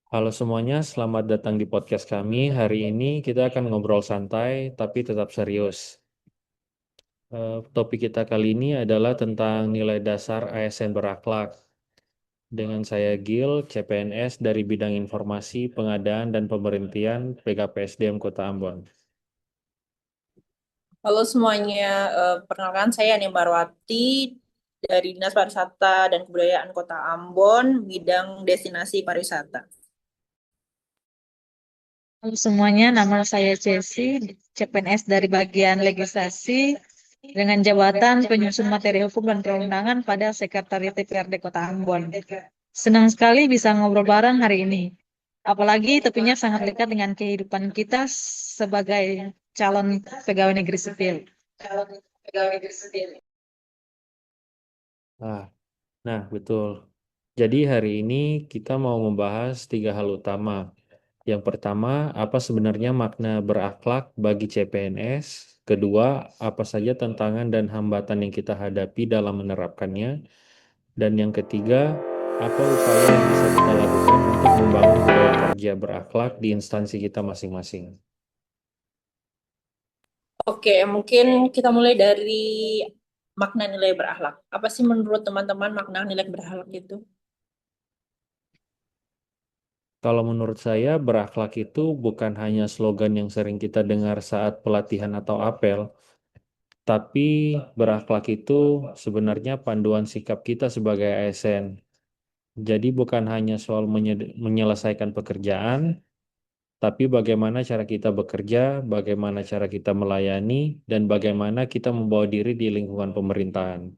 Halo semuanya, selamat datang di podcast kami. Hari ini kita akan ngobrol santai tapi tetap serius. Topik kita kali ini adalah tentang nilai dasar ASN berakhlak. Dengan saya Gil, CPNS dari bidang informasi, pengadaan, dan pemerintian PKPSDM Kota Ambon. Halo semuanya, perkenalkan saya Nia Marwati dari Dinas Pariwisata dan Kebudayaan Kota Ambon, bidang destinasi pariwisata. Halo semuanya, nama saya Jessi, CPNS dari bagian legislasi dengan jabatan penyusun materi hukum dan perundangan pada Sekretariat DPRD Kota Ambon. Senang sekali bisa ngobrol bareng hari ini. Apalagi topiknya sangat dekat dengan kehidupan kita sebagai calon pegawai negeri sipil. Ah, nah, betul. Jadi hari ini kita mau membahas tiga hal utama. Yang pertama, apa sebenarnya makna berakhlak bagi CPNS? Kedua, apa saja tantangan dan hambatan yang kita hadapi dalam menerapkannya? Dan yang ketiga, apa upaya yang bisa kita lakukan untuk membangun budaya kerja berakhlak di instansi kita masing-masing? Oke, mungkin kita mulai dari makna nilai berakhlak. Apa sih menurut teman-teman makna nilai berakhlak itu? Kalau menurut saya, berakhlak itu bukan hanya slogan yang sering kita dengar saat pelatihan atau apel, tapi berakhlak itu sebenarnya panduan sikap kita sebagai ASN. Jadi bukan hanya soal menyelesaikan pekerjaan, tapi bagaimana cara kita bekerja, bagaimana cara kita melayani, dan bagaimana kita membawa diri di lingkungan pemerintahan.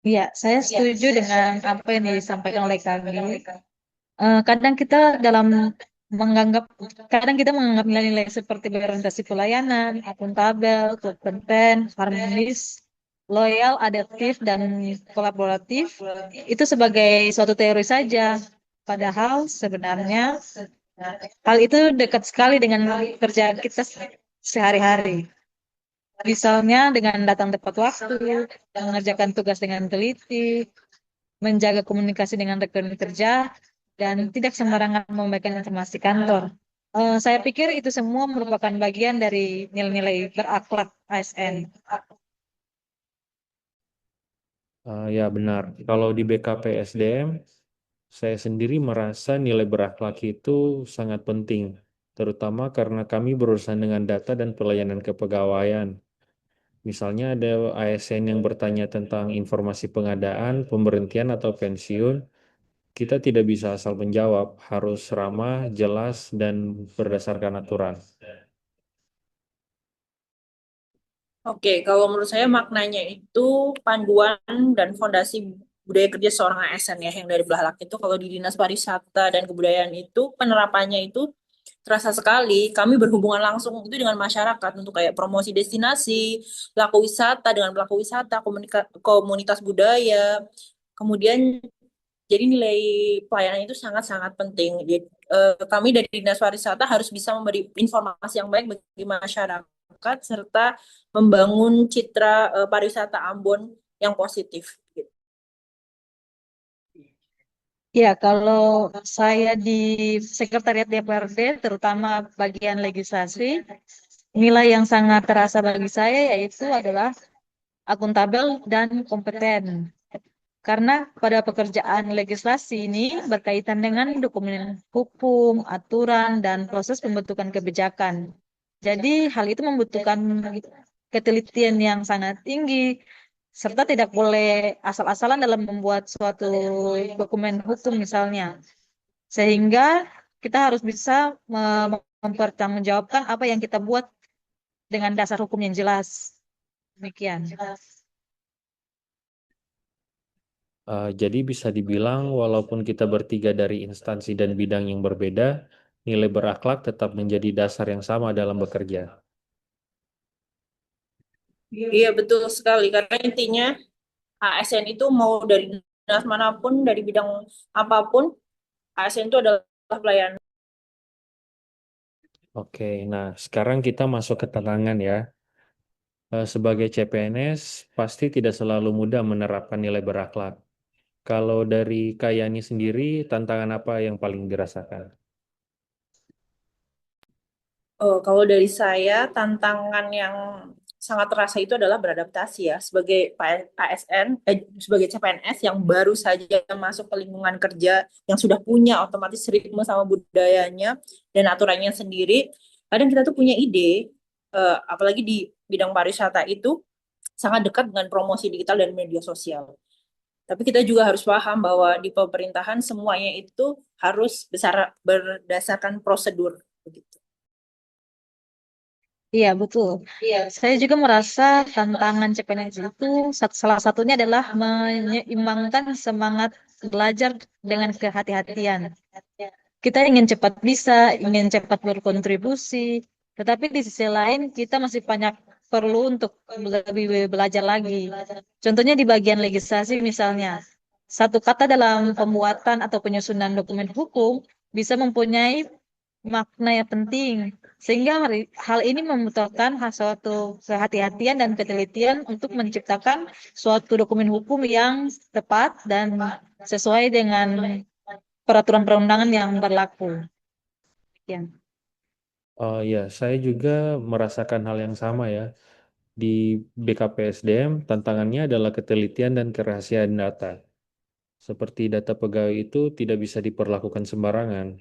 Ya, saya setuju dengan apa yang disampaikan oleh kami. Kadang kita dalam menganggap kadang kita menganggap nilai-nilai seperti berorientasi pelayanan, akuntabel, kompeten, harmonis, loyal, adaptif, dan kolaboratif itu sebagai suatu teori saja. Padahal sebenarnya hal itu dekat sekali dengan kerjaan kita sehari-hari. Misalnya dengan datang tepat waktu, mengerjakan tugas dengan teliti, menjaga komunikasi dengan rekan kerja, dan tidak sembarangan memberikan informasi kantor. Saya pikir itu semua merupakan bagian dari nilai-nilai berakhlak ASN. Ya benar, kalau di BKP SDM, saya sendiri merasa nilai berakhlak itu sangat penting, terutama karena kami berurusan dengan data dan pelayanan kepegawaian. Misalnya ada ASN yang bertanya tentang informasi pengadaan, pemberhentian, atau pensiun, kita tidak bisa asal menjawab, harus ramah, jelas, dan berdasarkan aturan. Oke, kalau menurut saya maknanya itu panduan dan fondasi budaya kerja seorang ASN ya, yang dari Belalak itu kalau di Dinas Pariwisata dan Kebudayaan itu penerapannya itu terasa sekali. Kami berhubungan langsung itu dengan masyarakat untuk kayak promosi destinasi, pelaku wisata dengan pelaku wisata, komunitas budaya. Kemudian jadi nilai pelayanan itu sangat-sangat penting. Jadi, kami dari Dinas Pariwisata harus bisa memberi informasi yang baik bagi masyarakat serta membangun citra pariwisata Ambon yang positif. Gitu. Ya, kalau saya di Sekretariat DPRD, terutama bagian legislasi, nilai yang sangat terasa bagi saya yaitu adalah akuntabel dan kompeten. Karena pada pekerjaan legislasi ini berkaitan dengan dokumen hukum, aturan, dan proses pembentukan kebijakan. Jadi hal itu membutuhkan ketelitian yang sangat tinggi, serta tidak boleh asal-asalan dalam membuat suatu dokumen hukum misalnya. Sehingga kita harus bisa mempertanggungjawabkan apa yang kita buat dengan dasar hukum yang jelas. Demikian. Jadi bisa dibilang walaupun kita bertiga dari instansi dan bidang yang berbeda, nilai berakhlak tetap menjadi dasar yang sama dalam bekerja. Iya betul sekali karena intinya ASN itu mau dari dinas manapun, dari bidang apapun, ASN itu adalah pelayanan. Oke, nah sekarang kita masuk ke tantangan ya. Sebagai CPNS, pasti tidak selalu mudah menerapkan nilai berakhlak. Kalau dari Kak Yani sendiri, tantangan apa yang paling dirasakan? Kalau dari saya, tantangan yang sangat terasa itu adalah beradaptasi ya sebagai ASN, sebagai CPNS yang baru saja masuk ke lingkungan kerja yang sudah punya otomatis ritme sama budayanya dan aturannya sendiri. Kadang kita tuh punya ide, apalagi di bidang pariwisata itu sangat dekat dengan promosi digital dan media sosial. Tapi kita juga harus paham bahwa di pemerintahan semuanya itu harus berdasarkan prosedur begitu. Iya, betul. Saya juga merasa tantangan CPNS itu salah satunya adalah menyeimbangkan semangat belajar dengan kehati-hatian. Kita ingin cepat bisa, ingin cepat berkontribusi, tetapi di sisi lain kita masih banyak perlu untuk lebih belajar lagi. Contohnya di bagian legislasi misalnya, satu kata dalam pembuatan atau penyusunan dokumen hukum bisa mempunyai makna yang penting, sehingga hal ini membutuhkan suatu kehati-hatian dan ketelitian untuk menciptakan suatu dokumen hukum yang tepat dan sesuai dengan peraturan perundangan yang berlaku. Ya. Oh ya, saya juga merasakan hal yang sama ya. Di BKPSDM, tantangannya adalah ketelitian dan kerahasiaan data. Seperti data pegawai itu tidak bisa diperlakukan sembarangan.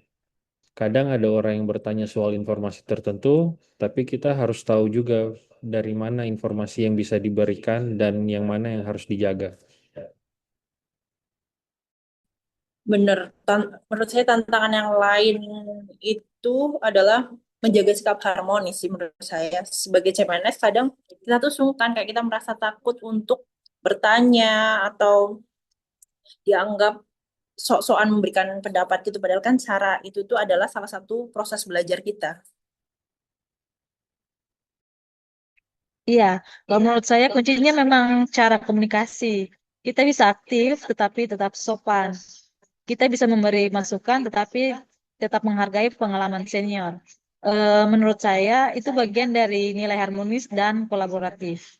Kadang ada orang yang bertanya soal informasi tertentu, tapi kita harus tahu juga dari mana informasi yang bisa diberikan dan yang mana yang harus dijaga. Bener, menurut saya tantangan yang lain itu adalah menjaga sikap harmonis sih menurut saya. Sebagai CPNS kadang kita tuh sungkan, kayak kita merasa takut untuk bertanya atau dianggap sok-sokan memberikan pendapat gitu. Padahal kan cara itu tuh adalah salah satu proses belajar kita. Iya, kalau menurut saya kuncinya memang cara komunikasi. Kita bisa aktif tetapi tetap sopan. Kita bisa memberi masukan tetapi tetap menghargai pengalaman senior. Menurut saya itu bagian dari nilai harmonis dan kolaboratif.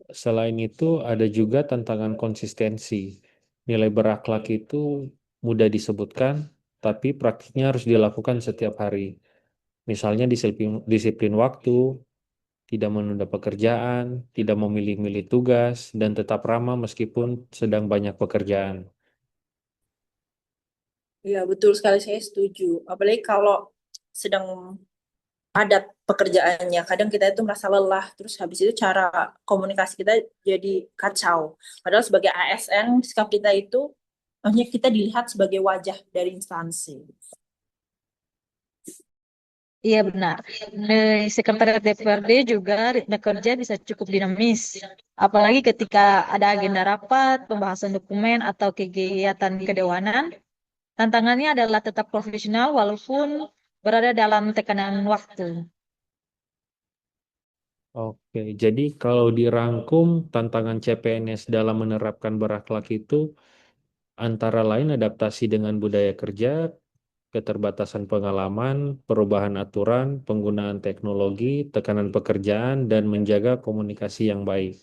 Selain itu, ada juga tantangan konsistensi. Nilai berakhlak itu mudah disebutkan, tapi praktiknya harus dilakukan setiap hari. Misalnya disiplin waktu, tidak menunda pekerjaan, tidak memilih-milih tugas, dan tetap ramah meskipun sedang banyak pekerjaan. Iya, betul sekali saya setuju. Apalagi kalau sedang padat pekerjaannya. Kadang kita itu merasa lelah, terus habis itu cara komunikasi kita jadi kacau. Padahal sebagai ASN, sikap kita itu hanya kita dilihat sebagai wajah dari instansi. Iya benar. Sekretariat DPRD juga ritme kerja bisa cukup dinamis. Apalagi ketika ada agenda rapat, pembahasan dokumen, atau kegiatan kedewanan. Tantangannya adalah tetap profesional walaupun berada dalam tekanan waktu. Oke, jadi kalau dirangkum, tantangan CPNS dalam menerapkan berakhlak itu antara lain adaptasi dengan budaya kerja, keterbatasan pengalaman, perubahan aturan, penggunaan teknologi, tekanan pekerjaan, dan menjaga komunikasi yang baik.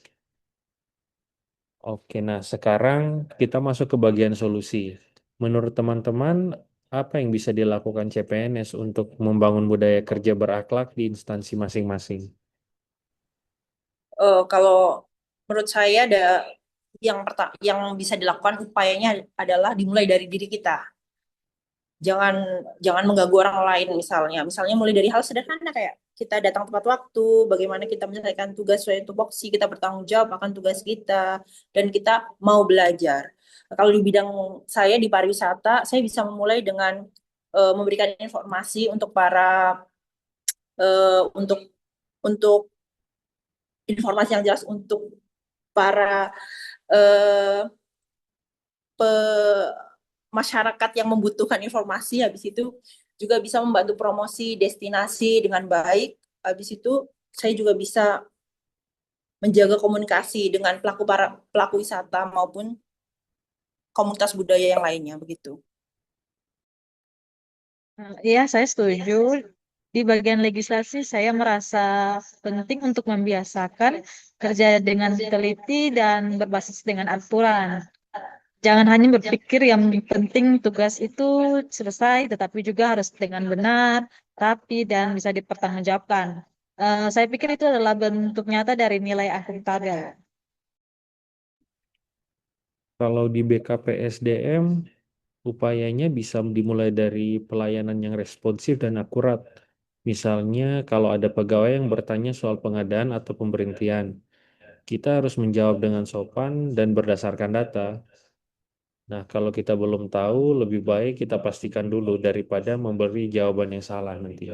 Oke, nah sekarang kita masuk ke bagian solusi. Menurut teman-teman, apa yang bisa dilakukan CPNS untuk membangun budaya kerja berakhlak di instansi masing-masing? Kalau menurut saya ada yang bisa dilakukan upayanya adalah dimulai dari diri kita. Jangan jangan mengganggu orang lain misalnya mulai dari hal sederhana kayak kita datang tepat waktu, bagaimana kita menyelesaikan tugas sesuai tupoksi, kita bertanggung jawab akan tugas kita, dan kita mau belajar. Kalau di bidang saya di pariwisata, saya bisa memulai dengan memberikan informasi untuk untuk informasi yang jelas untuk para eh, masyarakat yang membutuhkan informasi. Habis itu juga bisa membantu promosi destinasi dengan baik. Habis itu saya juga bisa menjaga komunikasi dengan para pelaku wisata maupun komunitas budaya yang lainnya begitu. Iya, saya setuju. Di bagian legislasi, saya merasa penting untuk membiasakan kerja dengan teliti dan berbasis dengan aturan. Jangan hanya berpikir yang penting tugas itu selesai, tetapi juga harus dengan benar, rapi, dan bisa dipertanggungjawabkan. Saya pikir itu adalah bentuk nyata dari nilai akuntabel. Kalau di BKPSDM, upayanya bisa dimulai dari pelayanan yang responsif dan akurat. Misalnya, kalau ada pegawai yang bertanya soal pengadaan atau pemberhentian, kita harus menjawab dengan sopan dan berdasarkan data. Nah, kalau kita belum tahu, lebih baik kita pastikan dulu daripada memberi jawaban yang salah nanti.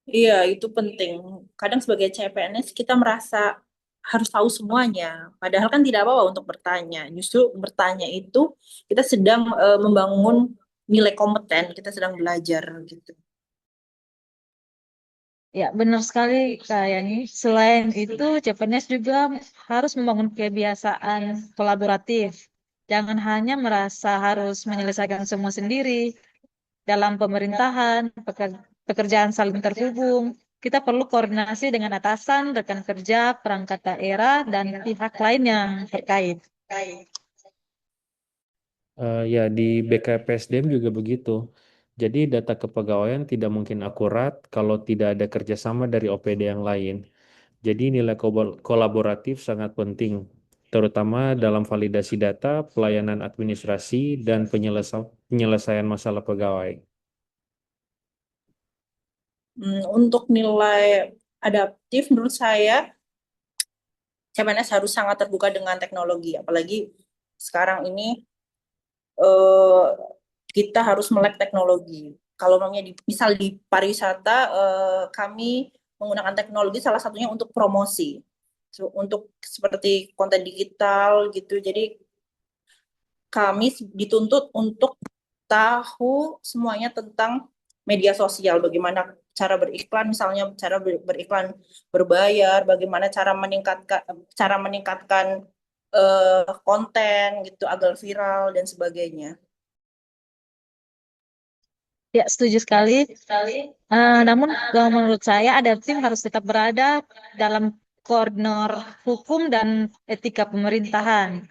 Iya, itu penting. Kadang sebagai CPNS kita merasa harus tahu semuanya. Padahal kan tidak apa-apa untuk bertanya. Justru bertanya itu kita sedang membangun nilai kompeten, kita sedang belajar gitu. Ya, benar sekali kayaknya. Selain itu, CPNS juga harus membangun kebiasaan kolaboratif. Jangan hanya merasa harus menyelesaikan semua sendiri. Dalam pemerintahan, pekerjaan saling terhubung. Kita perlu koordinasi dengan atasan, rekan kerja, perangkat daerah, dan pihak lain yang terkait. Ya, di BKPSDM juga begitu. Jadi data kepegawaian tidak mungkin akurat kalau tidak ada kerjasama dari OPD yang lain. Jadi nilai kolaboratif sangat penting, terutama dalam validasi data, pelayanan administrasi, dan penyelesaian masalah pegawai. Untuk nilai adaptif menurut saya CPNS harus sangat terbuka dengan teknologi, apalagi sekarang ini eh, kita harus melek teknologi. Kalau namanya misal di pariwisata, kami menggunakan teknologi salah satunya untuk promosi, untuk seperti konten digital gitu. Jadi kami dituntut untuk tahu semuanya tentang media sosial, bagaimana cara beriklan, misalnya cara beriklan berbayar, bagaimana cara meningkatkan konten gitu agar viral dan sebagainya. Ya, setuju sekali. Namun, menurut saya, ada tim harus tetap berada dalam koridor hukum dan etika pemerintahan.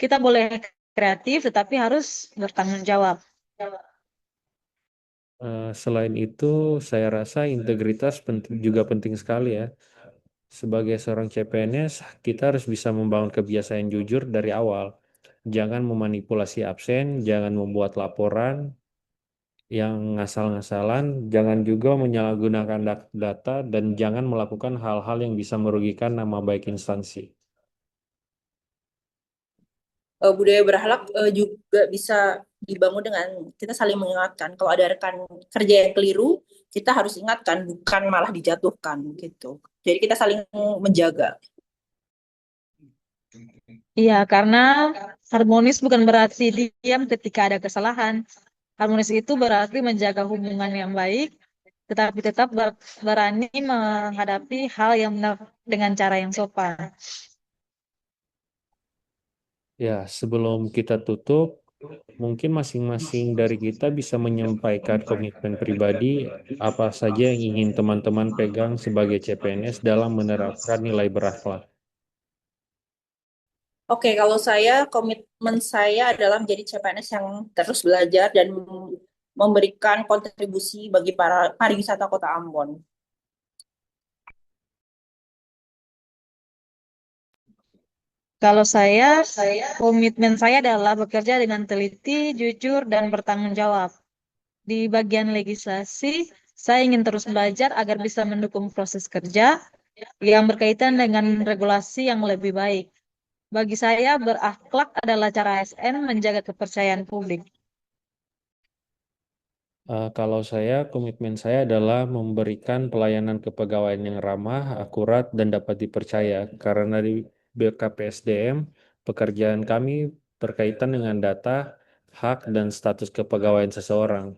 Kita boleh kreatif, tetapi harus bertanggung jawab. Selain itu, saya rasa integritas juga penting sekali ya. Sebagai seorang CPNS, kita harus bisa membangun kebiasaan jujur dari awal. Jangan memanipulasi absen, jangan membuat laporan yang ngasal-ngasalan, jangan juga menyalahgunakan data, dan jangan melakukan hal-hal yang bisa merugikan nama baik instansi. Budaya berakhlak juga bisa dibangun dengan kita saling mengingatkan. Kalau ada rekan kerja yang keliru, kita harus ingatkan, bukan malah dijatuhkan gitu. Jadi kita saling menjaga. Iya, karena harmonis bukan berarti diam ketika ada kesalahan. Harmonis itu berarti menjaga hubungan yang baik, tetapi tetap berani menghadapi hal yang benar dengan cara yang sopan. Ya, sebelum kita tutup, mungkin masing-masing dari kita bisa menyampaikan komitmen pribadi apa saja yang ingin teman-teman pegang sebagai CPNS dalam menerapkan nilai berakhlak. Oke, kalau saya, komitmen saya adalah menjadi CPNS yang terus belajar dan memberikan kontribusi bagi para pariwisata Kota Ambon. Kalau komitmen saya adalah bekerja dengan teliti, jujur, dan bertanggung jawab. Di bagian legislasi, saya ingin terus belajar agar bisa mendukung proses kerja yang berkaitan dengan regulasi yang lebih baik. Bagi saya, berakhlak adalah cara ASN menjaga kepercayaan publik. Kalau saya, komitmen saya adalah memberikan pelayanan kepegawaian yang ramah, akurat, dan dapat dipercaya. Karena di BKPSDM, pekerjaan kami berkaitan dengan data, hak, dan status kepegawaian seseorang.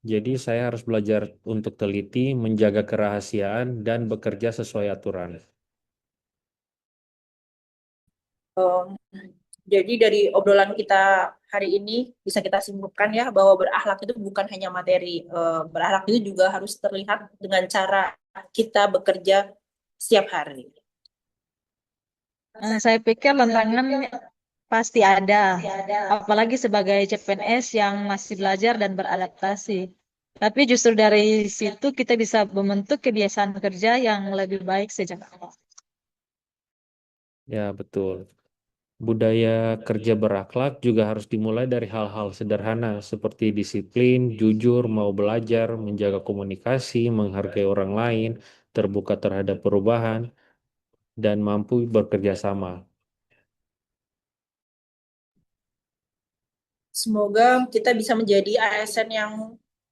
Jadi saya harus belajar untuk teliti, menjaga kerahasiaan, dan bekerja sesuai aturan. Jadi dari obrolan kita hari ini bisa kita simpulkan ya bahwa berakhlak itu bukan hanya materi. Berakhlak itu juga harus terlihat dengan cara kita bekerja setiap hari. Saya pikir tantangan pasti ada, apalagi sebagai CPNS yang masih belajar dan beradaptasi. Tapi justru dari situ kita bisa membentuk kebiasaan kerja yang lebih baik sejak awal. Ya, betul. Budaya kerja berakhlak juga harus dimulai dari hal-hal sederhana seperti disiplin, jujur, mau belajar, menjaga komunikasi, menghargai orang lain, terbuka terhadap perubahan, dan mampu bekerja sama. Semoga kita bisa menjadi ASN yang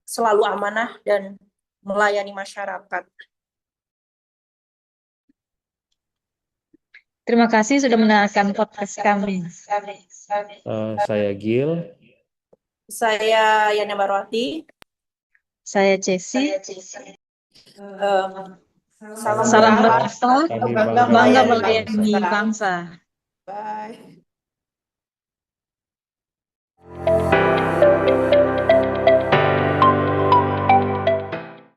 selalu amanah dan melayani masyarakat. Terima kasih sudah mendengarkan podcast kami. Saya Gil, Saya Yana Barwati. Saya Jessie. Salam Salam berakhlak, berakhlak, kami bangga bangga bangga melayani melayani bangsa. bangsa. Bye.